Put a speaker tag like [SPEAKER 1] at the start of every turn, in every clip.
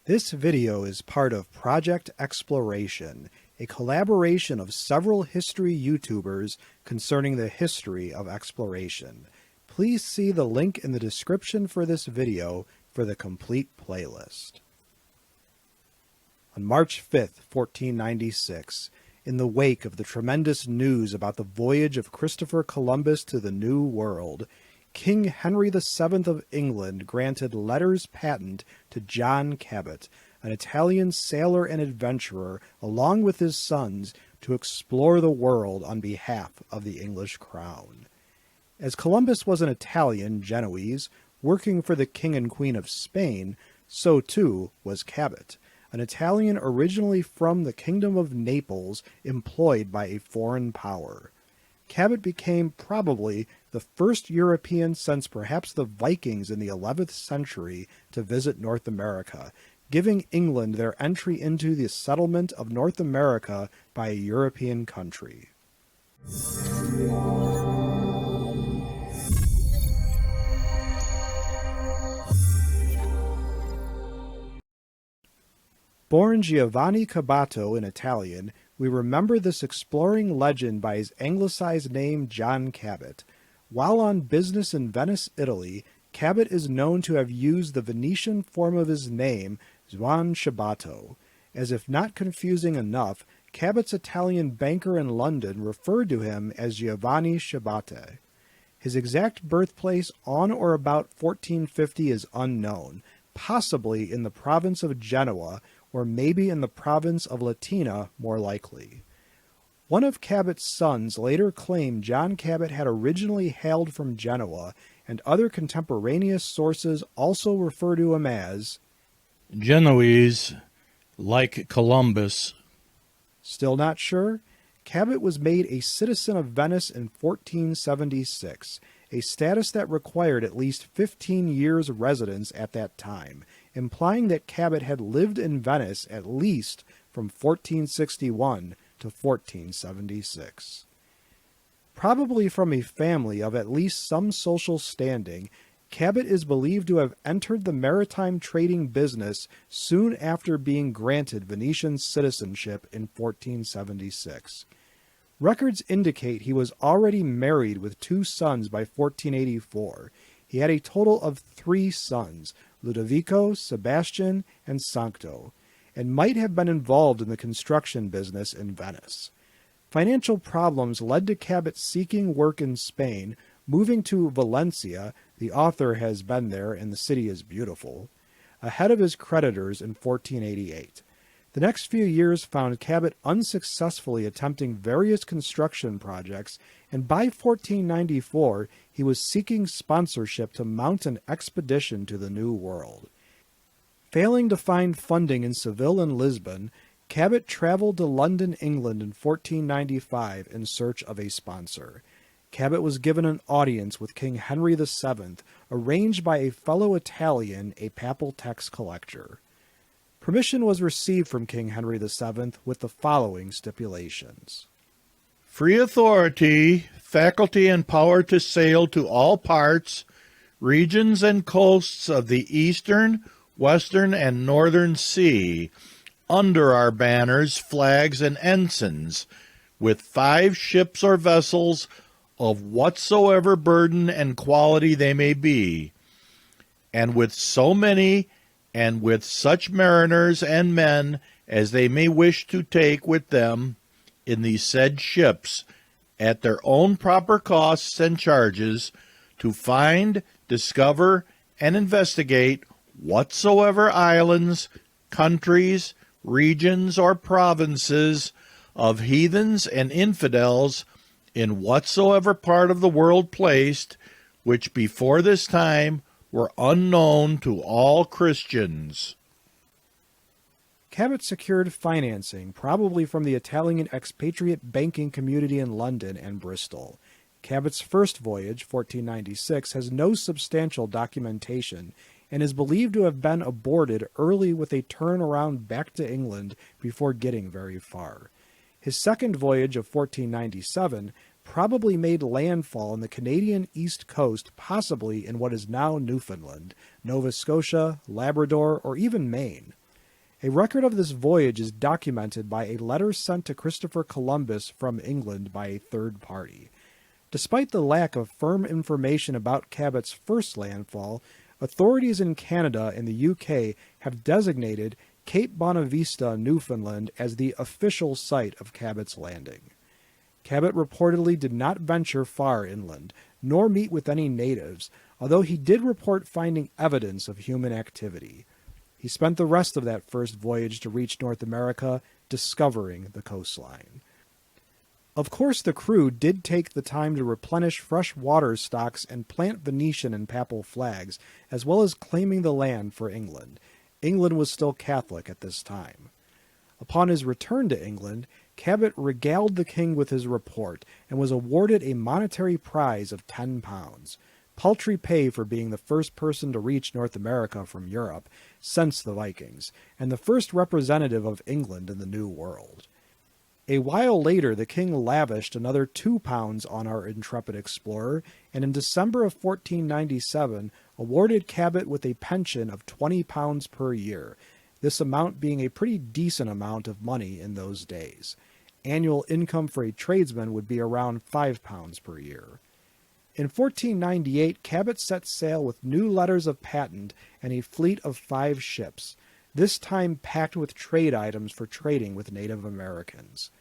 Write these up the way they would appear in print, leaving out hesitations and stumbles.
[SPEAKER 1] This video is part of Project Exploration, a collaboration of several history YouTubers concerning the history of exploration. Please see the link in the description for this video for the complete playlist. On March 5th, 1496, in the wake of the tremendous news about the voyage of Christopher Columbus to the New World, King Henry VII of England granted letters patent to John Cabot, an Italian sailor and adventurer, along with his sons, to explore the world on behalf of the English crown. As Columbus was an Italian Genoese working for the King and Queen of Spain, so too was Cabot, an Italian originally from the Kingdom of Naples employed by a foreign power. Cabot became probably the first European since perhaps the Vikings in the 11th century to visit North America, giving England their entry into the settlement of North America by a European country. Born Giovanni Caboto in Italian, we remember this exploring legend by his anglicized name John Cabot. While on business in Venice, Italy, Cabot is known to have used the Venetian form of his name, Juan Ciabato. As if not confusing enough, Cabot's Italian banker in London referred to him as Giovanni Ciabate. His exact birthplace on or about 1450 is unknown, possibly in the province of Genoa, or maybe in the province of Latina, more likely. One of Cabot's sons later claimed John Cabot had originally hailed from Genoa, and other contemporaneous sources also refer to him as
[SPEAKER 2] Genoese, like Columbus.
[SPEAKER 1] Still not sure? Cabot was made a citizen of Venice in 1476, a status that required at least 15 years residence at that time, implying that Cabot had lived in Venice at least from 1461 to 1476. Probably from a family of at least some social standing, Cabot is believed to have entered the maritime trading business soon after being granted Venetian citizenship in 1476. Records indicate he was already married with 2 sons by 1484. He had a total of 3 sons, Ludovico, Sebastian, and Sancto, and might have been involved in the construction business in Venice. Financial problems led to Cabot seeking work in Spain, moving to Valencia — the author has been there and the city is beautiful — ahead of his creditors in 1488. The next few years found Cabot unsuccessfully attempting various construction projects, and by 1494 he was seeking sponsorship to mount an expedition to the New World. Failing to find funding in Seville and Lisbon, Cabot traveled to London, England in 1495 in search of a sponsor. Cabot was given an audience with King Henry VII, arranged by a fellow Italian, a papal text collector. Permission was received from King Henry VII with the following stipulations.
[SPEAKER 2] Free authority, faculty and power to sail to all parts, regions and coasts of the eastern, western, and northern sea, under our banners, flags, and ensigns, with 5 ships or vessels of whatsoever burden and quality they may be, and with so many and with such mariners and men as they may wish to take with them in these said ships, at their own proper costs and charges, to find, discover, and investigate whatsoever islands, countries, regions, or provinces of heathens and infidels in whatsoever part of the world placed, which before this time were unknown to all Christians.
[SPEAKER 1] Cabot secured financing, probably from the Italian expatriate banking community in London and Bristol. Cabot's first voyage, 1496, has no substantial documentation and is believed to have been aborted early with a turnaround back to England before getting very far. His second voyage of 1497 probably made landfall on the Canadian east coast, possibly in what is now Newfoundland, Nova Scotia, Labrador, or even Maine. A record of this voyage is documented by a letter sent to Christopher Columbus from England by a third party. Despite the lack of firm information about Cabot's first landfall, authorities in Canada and the UK have designated Cape Bonavista, Newfoundland, as the official site of Cabot's landing. Cabot reportedly did not venture far inland, nor meet with any natives, although he did report finding evidence of human activity. He spent the rest of that first voyage to reach North America, discovering the coastline. Of course, the crew did take the time to replenish fresh water stocks and plant Venetian and Papal flags, as well as claiming the land for England. England was still Catholic at this time. Upon his return to England, Cabot regaled the king with his report and was awarded a monetary prize of £10, paltry pay for being the first person to reach North America from Europe since the Vikings, and the first representative of England in the New World. A while later, the king lavished another £2 on our intrepid explorer, and in December of 1497 awarded Cabot with a pension of £20 per year, this amount being a pretty decent amount of money in those days. Annual income for a tradesman would be around £5 per year. In 1498, Cabot set sail with new letters of patent and a fleet of 5 ships, this time packed with trade items for trading with Native Americans.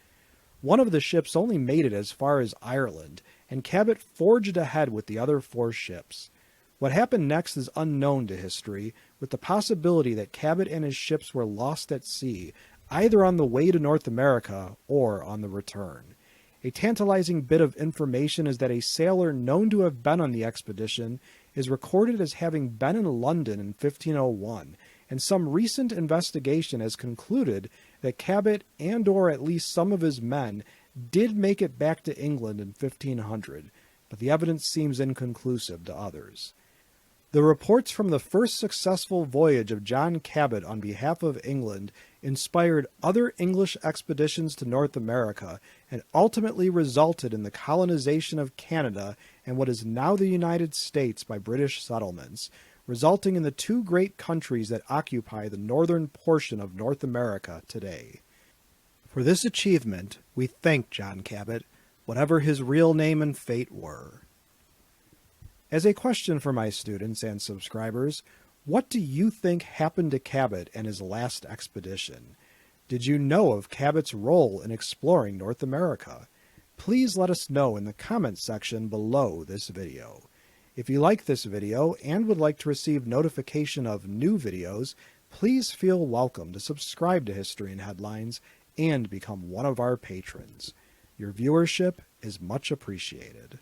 [SPEAKER 1] One of the ships only made it as far as Ireland, and Cabot forged ahead with the other 4 ships. What happened next is unknown to history, with the possibility that Cabot and his ships were lost at sea, either on the way to North America or on the return. A tantalizing bit of information is that a sailor known to have been on the expedition is recorded as having been in London in 1501, and some recent investigation has concluded that Cabot and or at least some of his men did make it back to England in 1500, but the evidence seems inconclusive to others. The reports from the first successful voyage of John Cabot on behalf of England inspired other English expeditions to North America and ultimately resulted in the colonization of Canada and what is now the United States by British settlements, resulting in the 2 great countries that occupy the northern portion of North America today. For this achievement, we thank John Cabot, whatever his real name and fate were. As a question for my students and subscribers, what do you think happened to Cabot and his last expedition? Did you know of Cabot's role in exploring North America? Please let us know in the comments section below this video. If you like this video and would like to receive notification of new videos, please feel welcome to subscribe to History in Headlines and become one of our patrons. Your viewership is much appreciated.